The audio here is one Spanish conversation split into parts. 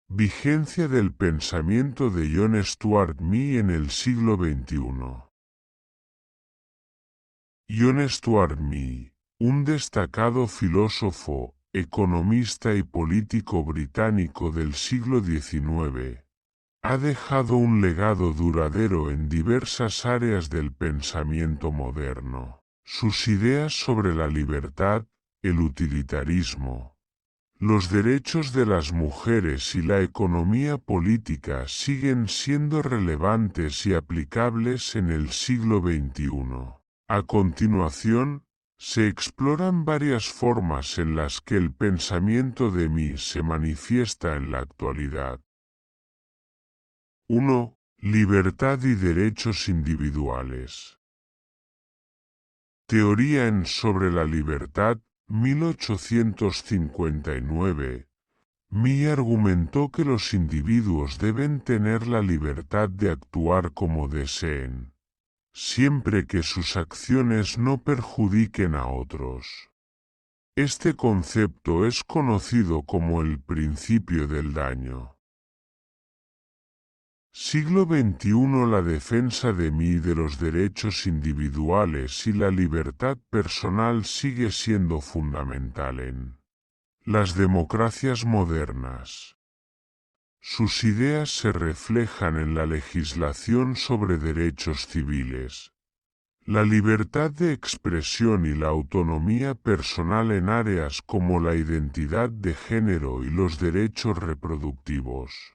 Vigencia del pensamiento de John Stuart Mill en el siglo XXI. John Stuart Mill, un destacado filósofo, economista y político británico del siglo XIX, ha dejado un legado duradero en diversas áreas del pensamiento moderno. Sus ideas sobre la libertad, el utilitarismo, los derechos de las mujeres y la economía política siguen siendo relevantes y aplicables en el siglo XXI. A continuación, se exploran varias formas en las que el pensamiento de Mill se manifiesta en la actualidad. 1. Libertad y derechos individuales. Teoría en sobre la libertad, 1859. Mill argumentó que los individuos deben tener la libertad de actuar como deseen, siempre que sus acciones no perjudiquen a otros. Este concepto es conocido como el principio del daño. Siglo XXI. La defensa de Mill de los derechos individuales y la libertad personal sigue siendo fundamental en las democracias modernas. Sus ideas se reflejan en la legislación sobre derechos civiles, la libertad de expresión y la autonomía personal en áreas como la identidad de género y los derechos reproductivos.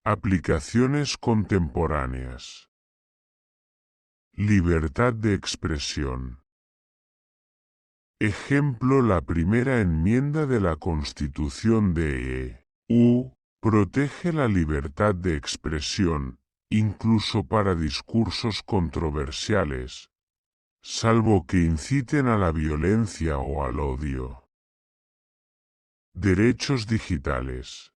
Aplicaciones contemporáneas. Libertad de expresión. Ejemplo: la primera enmienda de la Constitución de EU protege la libertad de expresión, incluso para discursos controversiales, salvo que inciten a la violencia o al odio. Derechos digitales.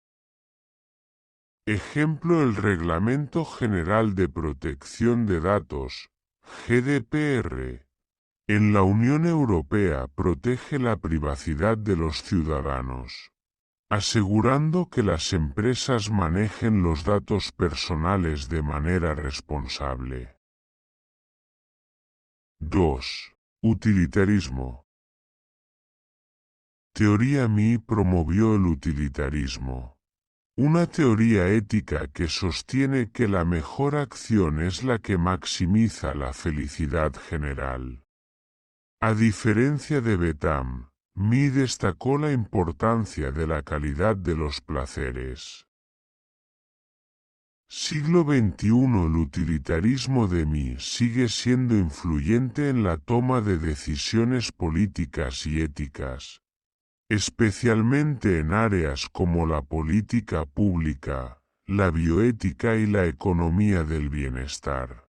Ejemplo: el Reglamento General de Protección de Datos, GDPR, en la Unión Europea protege la privacidad de los ciudadanos, asegurando que las empresas manejen los datos personales de manera responsable. 2. Utilitarismo. Teoría Mill promovió el utilitarismo, una teoría ética que sostiene que la mejor acción es la que maximiza la felicidad general. A diferencia de Bentham, Mill destacó la importancia de la calidad de los placeres. Siglo XXI. El utilitarismo de Mill sigue siendo influyente en la toma de decisiones políticas y éticas, especialmente en áreas como la política pública, la bioética y la economía del bienestar.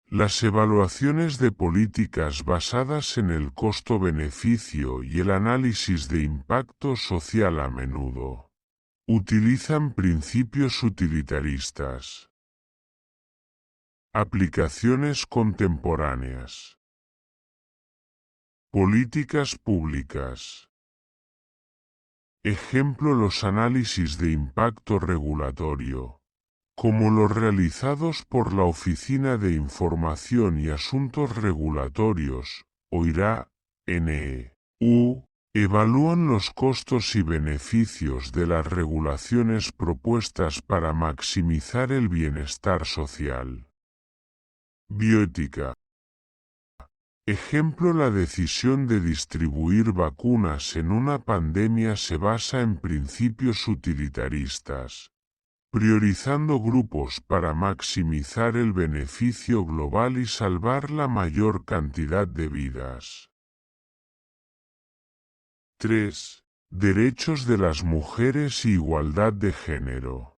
Las evaluaciones de políticas basadas en el costo-beneficio y el análisis de impacto social a menudo utilizan principios utilitaristas. Aplicaciones contemporáneas. Políticas públicas. Ejemplo: los análisis de impacto regulatorio, como los realizados por la Oficina de Información y Asuntos Regulatorios, OIRA, NEU, evalúan los costos y beneficios de las regulaciones propuestas para maximizar el bienestar social. Bioética. Ejemplo: la decisión de distribuir vacunas en una pandemia se basa en principios utilitaristas, priorizando grupos para maximizar el beneficio global y salvar la mayor cantidad de vidas. 3. Derechos de las mujeres y igualdad de género.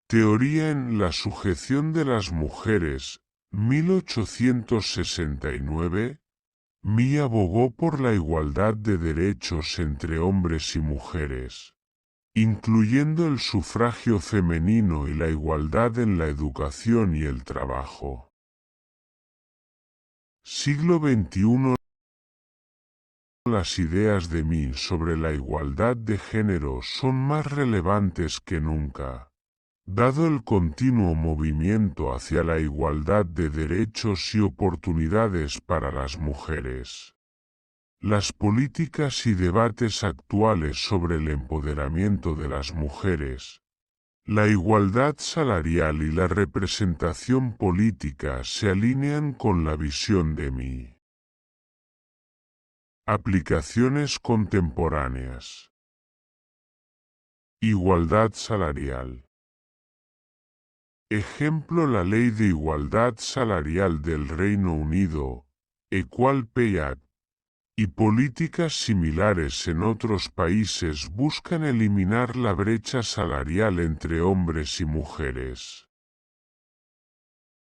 Teoría en la sujeción de las mujeres, 1869. Mill abogó por la igualdad de derechos entre hombres y mujeres, incluyendo el sufragio femenino y la igualdad en la educación y el trabajo. Siglo XXI. Las ideas de mí sobre la igualdad de género son más relevantes que nunca, dado el continuo movimiento hacia la igualdad de derechos y oportunidades para las mujeres. Las políticas y debates actuales sobre el empoderamiento de las mujeres, la igualdad salarial y la representación política se alinean con la visión de mí. Aplicaciones contemporáneas. Igualdad salarial. Ejemplo: la Ley de Igualdad Salarial del Reino Unido, Equal Pay Act, y políticas similares en otros países buscan eliminar la brecha salarial entre hombres y mujeres.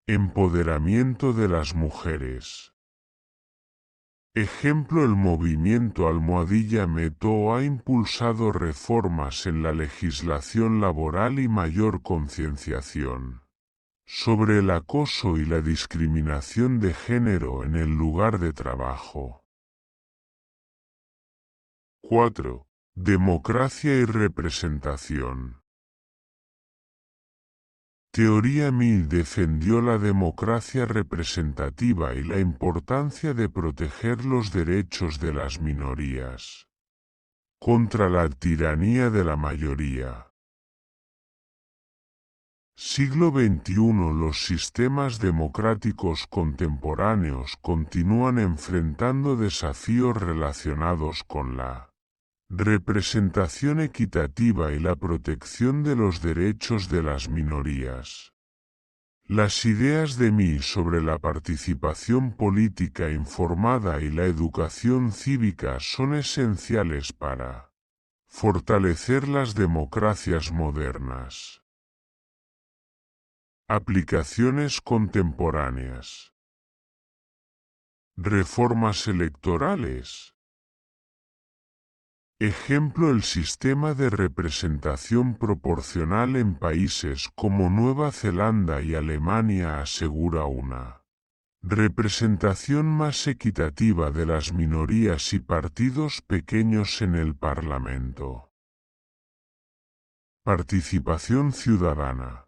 Empoderamiento de las mujeres. Ejemplo: el movimiento Almohadilla Meto ha impulsado reformas en la legislación laboral y mayor concienciación sobre el acoso y la discriminación de género en el lugar de trabajo. 4. Democracia y representación. Teoría Mill defendió la democracia representativa y la importancia de proteger los derechos de las minorías contra la tiranía de la mayoría. Siglo XXI. Los sistemas democráticos contemporáneos continúan enfrentando desafíos relacionados con la representación equitativa y la protección de los derechos de las minorías. Las ideas de mí sobre la participación política informada y la educación cívica son esenciales para fortalecer las democracias modernas. Aplicaciones contemporáneas. Reformas electorales. Ejemplo: el sistema de representación proporcional en países como Nueva Zelanda y Alemania asegura una representación más equitativa de las minorías y partidos pequeños en el Parlamento. Participación ciudadana.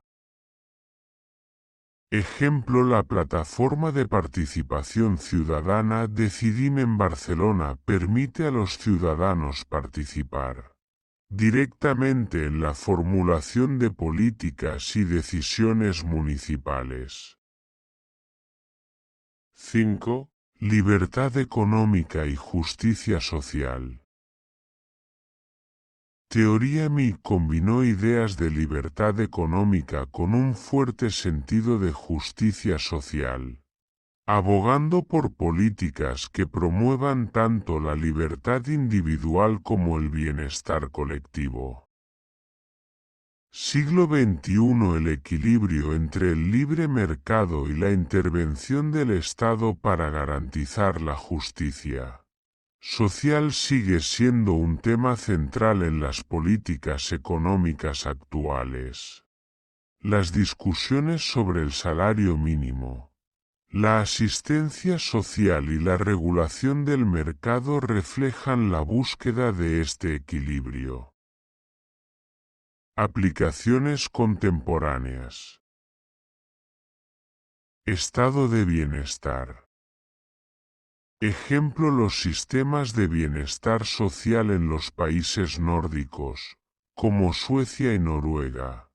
Ejemplo: la plataforma de participación ciudadana Decidim en Barcelona permite a los ciudadanos participar directamente en la formulación de políticas y decisiones municipales. 5. Libertad económica y justicia social. Teoría Mill combinó ideas de libertad económica con un fuerte sentido de justicia social, abogando por políticas que promuevan tanto la libertad individual como el bienestar colectivo. Siglo XXI. El equilibrio entre el libre mercado y la intervención del Estado para garantizar la justicia social sigue siendo un tema central en las políticas económicas actuales. Las discusiones sobre el salario mínimo, la asistencia social y la regulación del mercado reflejan la búsqueda de este equilibrio. Aplicaciones contemporáneas. Estado de bienestar. Ejemplo: los sistemas de bienestar social en los países nórdicos, como Suecia y Noruega,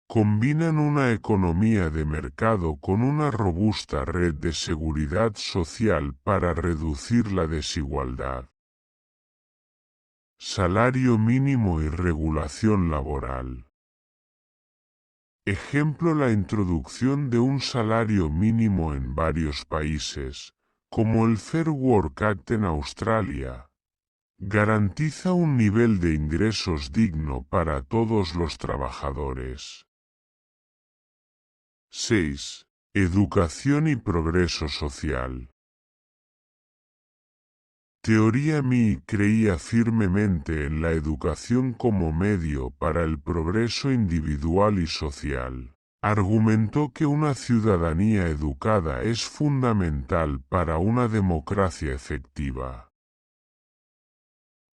combinan una economía de mercado con una robusta red de seguridad social para reducir la desigualdad. Salario mínimo y regulación laboral. Ejemplo: la introducción de un salario mínimo en varios países, como el Fair Work Act en Australia, garantiza un nivel de ingresos digno para todos los trabajadores. 6. Educación y progreso social. Teoría Mill creía firmemente en la educación como medio para el progreso individual y social. Argumentó que una ciudadanía educada es fundamental para una democracia efectiva.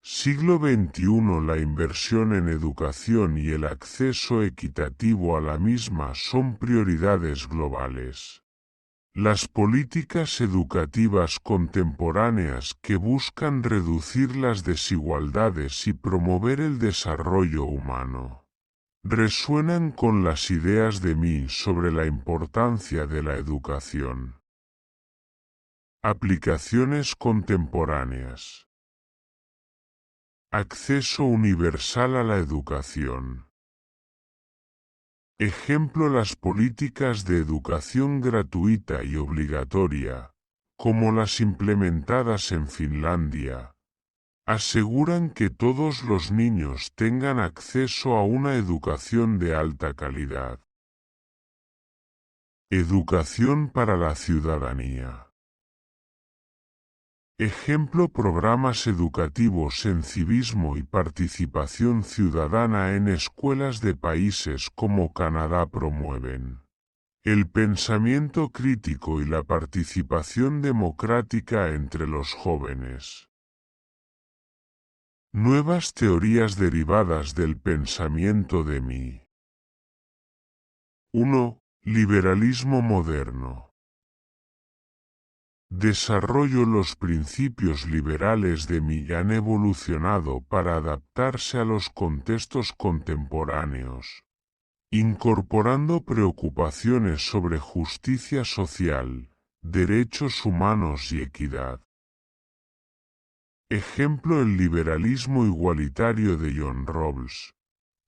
Siglo XXI. La inversión en educación y el acceso equitativo a la misma son prioridades globales. Las políticas educativas contemporáneas que buscan reducir las desigualdades y promover el desarrollo humano resuenan con las ideas de mí sobre la importancia de la educación. Aplicaciones contemporáneas. Acceso universal a la educación. Ejemplo: las políticas de educación gratuita y obligatoria, como las implementadas en Finlandia, aseguran que todos los niños tengan acceso a una educación de alta calidad. Educación para la ciudadanía. Ejemplo: programas educativos en civismo y participación ciudadana en escuelas de países como Canadá promueven el pensamiento crítico y la participación democrática entre los jóvenes. Nuevas teorías derivadas del pensamiento de mí. 1. Liberalismo moderno. Desarrollo: los principios liberales de mí han evolucionado para adaptarse a los contextos contemporáneos, incorporando preocupaciones sobre justicia social, derechos humanos y equidad. Ejemplo: el liberalismo igualitario de John Rawls,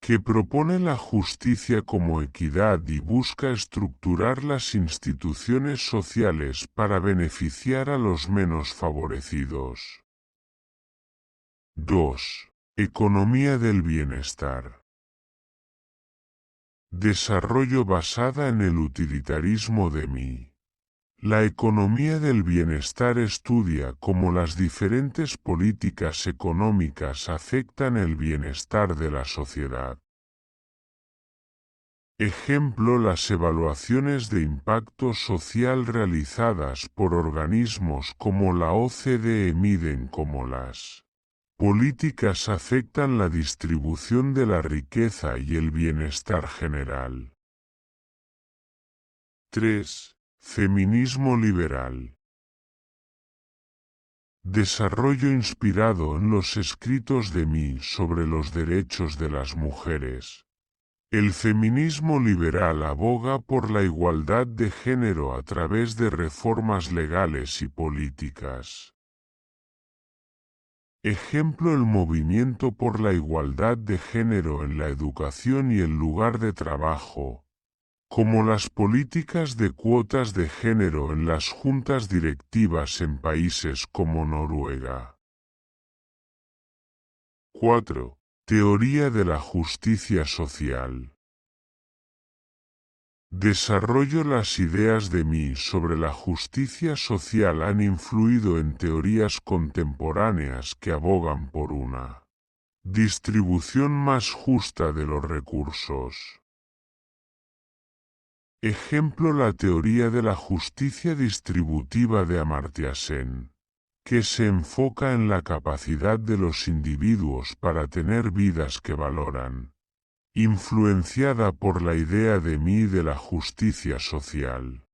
que propone la justicia como equidad y busca estructurar las instituciones sociales para beneficiar a los menos favorecidos. 2. Economía del bienestar. Desarrollo basada en el utilitarismo de mí. La economía del bienestar estudia cómo las diferentes políticas económicas afectan el bienestar de la sociedad. Ejemplo: las evaluaciones de impacto social realizadas por organismos como la OCDE miden cómo las políticas afectan la distribución de la riqueza y el bienestar general. 3. Feminismo liberal. Desarrollo inspirado en los escritos de mí sobre los derechos de las mujeres. El feminismo liberal aboga por la igualdad de género a través de reformas legales y políticas. Ejemplo: el movimiento por la igualdad de género en la educación y el lugar de trabajo, como las políticas de cuotas de género en las juntas directivas en países como Noruega. 4. Teoría de la justicia social. Desarrollo: las ideas de mí sobre la justicia social han influido en teorías contemporáneas que abogan por una distribución más justa de los recursos. Ejemplo: la teoría de la justicia distributiva de Amartya Sen, que se enfoca en la capacidad de los individuos para tener vidas que valoran, influenciada por la idea de mí de la justicia social.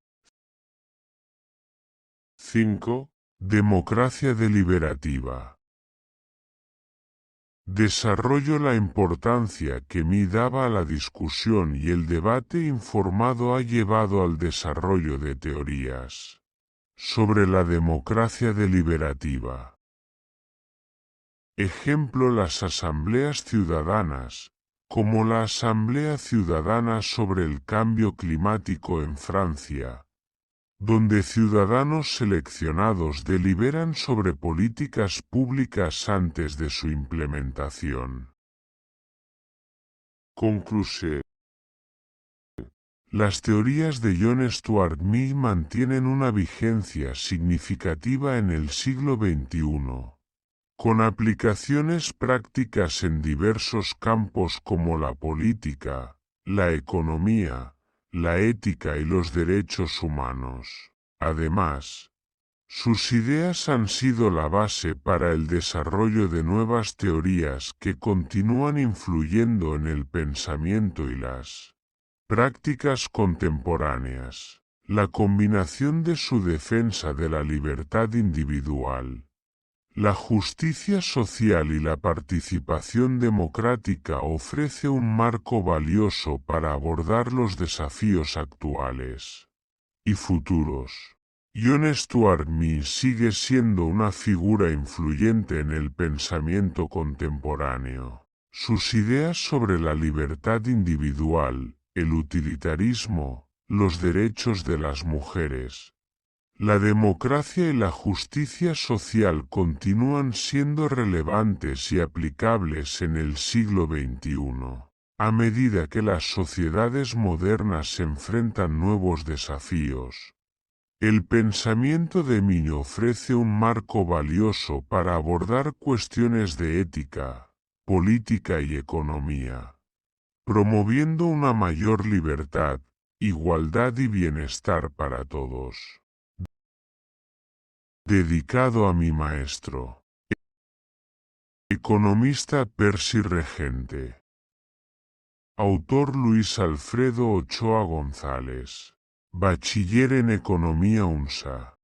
5. Democracia deliberativa. Desarrollo: la importancia que mí daba a la discusión y el debate informado ha llevado al desarrollo de teorías sobre la democracia deliberativa. Ejemplo: las asambleas ciudadanas, como la Asamblea Ciudadana sobre el Cambio Climático en Francia, donde ciudadanos seleccionados deliberan sobre políticas públicas antes de su implementación. Conclusión. Las teorías de John Stuart Mill mantienen una vigencia significativa en el siglo XXI, con aplicaciones prácticas en diversos campos como la política, la economía, la ética y los derechos humanos. Además, Sus ideas han sido la base para el desarrollo de nuevas teorías que continúan influyendo en el pensamiento y las prácticas contemporáneas. La combinación de su defensa de la libertad individual, la justicia social y la participación democrática ofrece un marco valioso para abordar los desafíos actuales y futuros. John Stuart Mill sigue siendo una figura influyente en el pensamiento contemporáneo. Sus ideas sobre la libertad individual, el utilitarismo, los derechos de las mujeres, la democracia y la justicia social continúan siendo relevantes y aplicables en el siglo XXI. A medida que las sociedades modernas se enfrentan nuevos desafíos, el pensamiento de Mill ofrece un marco valioso para abordar cuestiones de ética, política y economía, promoviendo una mayor libertad, igualdad y bienestar para todos. Dedicado a mi maestro, economista Percy Regente. Autor Luis Alfredo Ochoa González. Bachiller en Economía UNSA.